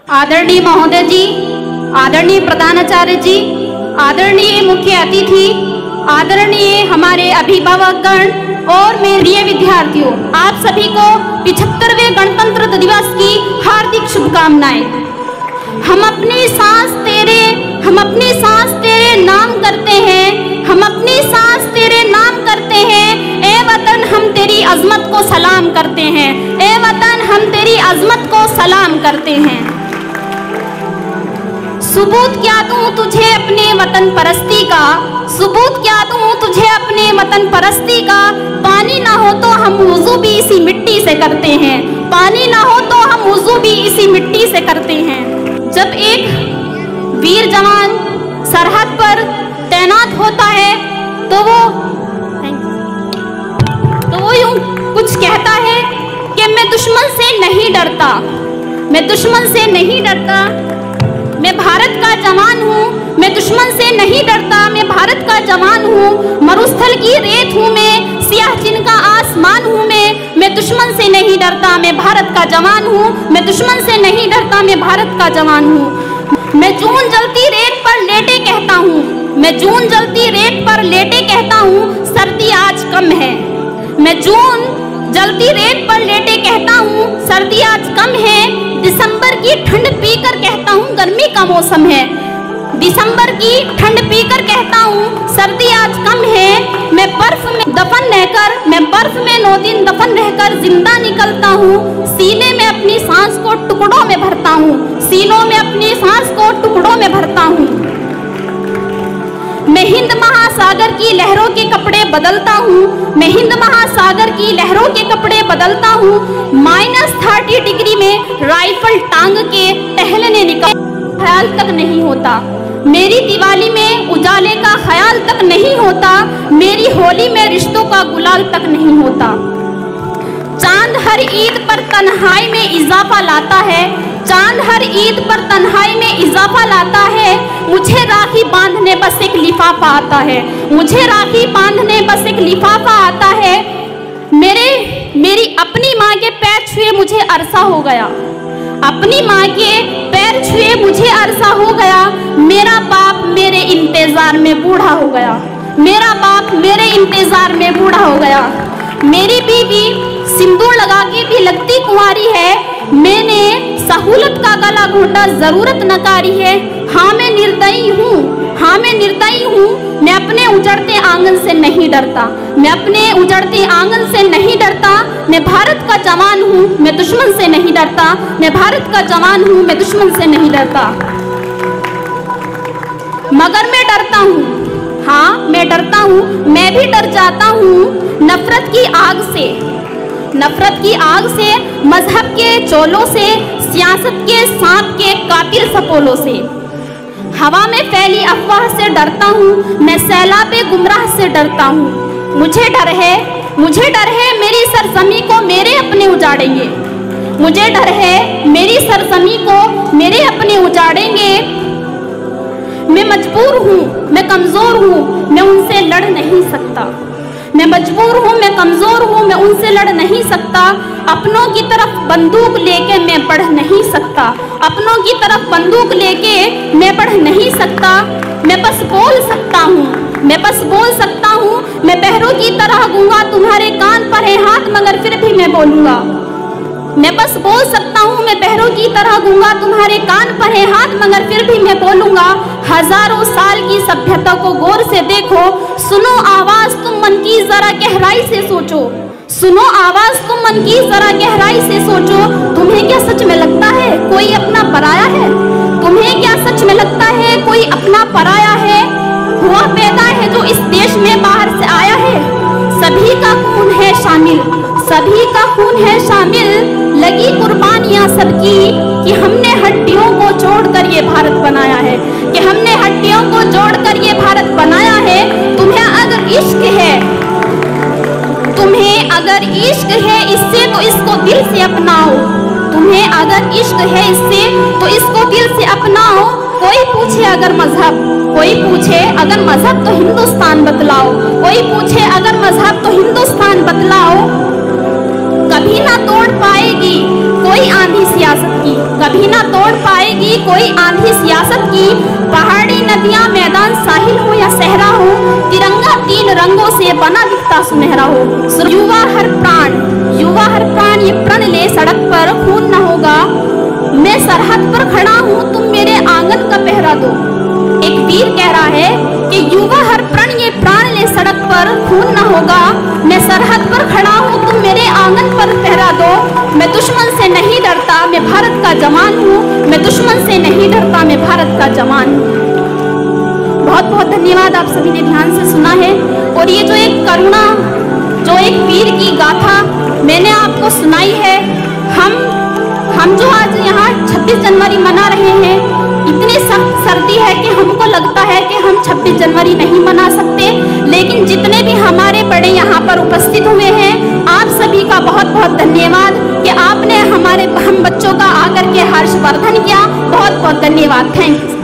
आदरणीय महोदय जी, आदरणीय प्रधानाचार्य जी, आदरणीय मुख्य अतिथि, आदरणीय हमारे अभिभावकगण और मेरे प्रिय विद्यार्थियों, आप सभी को 75वें गणतंत्र दिवस की हार्दिक शुभकामनाएं। हम अपनी सांस तेरे नाम करते हैं, हम अपनी सांस तेरे नाम करते हैं। ए वतन हम तेरी अजमत को सलाम करते हैं, ए वतन हम तेरी अजमत को सलाम करते हैं। सबूत क्या दूं तुझे अपने वतन परस्ती का, सबूत क्या दूं तुझे अपने वतन परस्ती का। पानी ना हो तो हम वुजू भी इसी मिट्टी से करते हैं, पानी ना हो तो हम वुजू भी इसी मिट्टी से करते हैं। जब एक वीर जवान सरहद पर तैनात होता है तो वो यूं कुछ कहता है कि मैं दुश्मन से नहीं डरता, मैं दुश्मन से नहीं डरता, मैं भारत का जवान हूँ, मैं दुश्मन से नहीं डरता, मैं भारत का जवान हूँ। मरुस्थल की रेत हूँ मैं, सियाचिन का आसमान हूँ मैं दुश्मन से नहीं डरता, मैं भारत का जवान हूँ, मैं दुश्मन से नहीं डरता, मैं भारत का जवान हूँ। मैं जून जलती रेत पर लेटे कहता हूँ, मैं जून जलती रेत पर लेटे कहता हूँ, सर्दी आज कम है। मैं जून जलती रेत पर लेटे कहता हूँ, सर्दी आज कम है। दिसंबर की ठंड पीकर कहता हूँ, गर्मी का मौसम है। दिसंबर की ठंड पीकर कहता हूँ, सर्दी आज कम है। मैं बर्फ में दफन रहकर, मैं बर्फ में 9 दिन दफन रहकर जिंदा निकलता हूँ। सीने में अपनी सांस को टुकड़ों में भरता हूँ, सीनों में अपनी सांस को टुकड़ों में भरता हूँ। मैं हिंद महासागर की लहरों के कपड़े बदलता हूँ, मैं हिंद महासागर की लहरों के कपड़े बदलता हूँ। -30 डिग्री में राइफल टांग के टहलने निकल ख्याल तक नहीं होता, मेरी दिवाली में उजाले का ख्याल तक नहीं होता, मेरी होली में रिश्तों का गुलाल तक नहीं होता। चांद हर ईद पर तन्हाई में इजाफा लाता है, चांद हर ईद पर तन्हाई में इजाफा लाता है। मुझे राखी बांधने बस एक लिफाफा आता है, मुझे राखी बांधने बस एक लिफाफा आता है। मेरी अपनी माँ के पैर छुए मुझे अरसा हो गया, अपनी माँ के पैर छुए मुझे अरसा हो गया। मेरा बाप मेरे इंतजार में बूढ़ा हो गया, मेरा बाप मेरे इंतजार में बूढ़ा हो गया। मेरी बीवी सिंदूर लगा के भी लगती कुंवारी है, मैंने सहूलत का गला घोटा जरूरत नकारी है। हाँ मैं निर्दयी हूँ, हाँ मैं निर्दयी हूँ, मैं अपने उजड़ते आंगन से नहीं डरता, मैं अपने उजड़ते आंगन से नहीं डरता। मैं भारत का जवान हूँ, मैं दुश्मन से नहीं डरता, मैं भारत का जवान हूँ, मैं दुश्मन से नहीं डरता। मगर मैं डरता हूँ, हाँ मैं डरता हूँ, मैं भी डर जाता हूँ नफरत की आग से, नफरत की आग से, मजहब के चोलों से, सियासत के सांप के कातिल सपोलों से। हवा में फैली अफवाह से डरता हूँ, मैं सैलाबे गुमराह से डरता हूँ। मुझे डर है, मुझे डर है मेरी सरजमी को मेरे अपने उजाड़ेंगे, मुझे डर है मेरी सरजमी को मेरे अपने उजाड़ेंगे। मैं मजबूर हूँ, मैं कमजोर हूँ, मैं उनसे लड़ नहीं सकता, मैं मजबूर हूँ, मैं कमजोर हूँ, मैं उनसे लड़ नहीं सकता। अपनों की तरफ बंदूक लेके मैं बढ़ नहीं सकता, अपनों की तरफ बंदूक लेके मैं बढ़ नहीं सकता। मैं बस बोल सकता हूँ, मैं बस बोल सकता हूँ, मैं बहरों की तरह गूंगा, तुम्हारे कान पर है हाथ मगर फिर भी मैं बोलूँगा। मैं बस बोल सकता हूँ, मैं बहरों की तरह गूंगा, तुम्हारे कान पर है हाथ मगर फिर भी मैं बोलूँगा। हजारों साल की सभ्यता को गौर से देखो, सुनो आवाज तुम मन की जरा गहराई से सोचो, सुनो आवाज तुम मन की जरा गहराई से सोचो। तुम्हें क्या सच में लगता है कोई अपना पराया है, तुम्हें क्या सच में लगता है कोई अपना पराया है। हुआ पैदा है जो इस देश में बाहर से आया है, सभी का खून है शामिल, सभी का खून है शामिल। लगी कुर्बानियां सबकी कि हमने हड्डियों को जोड़कर ये भारत बनाया है, कि हमने हड्डियों को जोड़कर ये भारत बनाया है। तुम्हें अगर इश्क है, तुम्हें अगर इश्क है इससे तो इसको दिल से अपनाओ, तुम्हें अगर इश्क है इससे तो इसको दिल से अपनाओ। कोई पूछे अगर मजहब, कोई पूछे अगर मजहब तो हिंदुस्तान बतलाओ, कोई पूछे अगर मजहब तो हिंदुस्तान बतलाओ। कभी ना तोड़ पाएगी कोई आंधी सियासत की, कभी ना तोड़ पाए की, कोई आंधी सियासत की, पहाड़ी नदियां मैदान साहिल हो या सहरा हो, तिरंगा 3 रंगों से बना दिखता सुनहरा हो। युवा हर प्राण ये प्रण ले सड़क पर खून न होगा, मैं सरहद पर खड़ा हूँ तुम मेरे आंगन का पहरा दो। एक वीर कह रहा है कि युवा हर प्रण ये प्राण ले सड़क पर खून न होगा, मैं सरहद पर खड़ा हूँ तुम मेरे आंगन पर पहरा दो। मैं दुश्मन से नहीं डरता मैं भारत का जवान हूँ, मैं दुश्मन से नहीं डरता मैं भारत का जवान हूँ। बहुत बहुत धन्यवाद, आप सभी ने ध्यान से सुना है। और ये जो एक करुणा, जो एक वीर की गाथा मैंने आपको सुनाई है, हम जो आज यहाँ 26 जनवरी मना रहे हैं, इतनी सख्त सर्दी है कि हमको लगता है कि हम 26 जनवरी नहीं मना सकते, लेकिन जितने भी हमारे बड़े यहाँ पर उपस्थित हुए हैं, आप सभी का बहुत बहुत धन्यवाद कि आपने हम बच्चों का आकर के हर्षवर्धन किया। बहुत बहुत धन्यवाद, थैंक यू।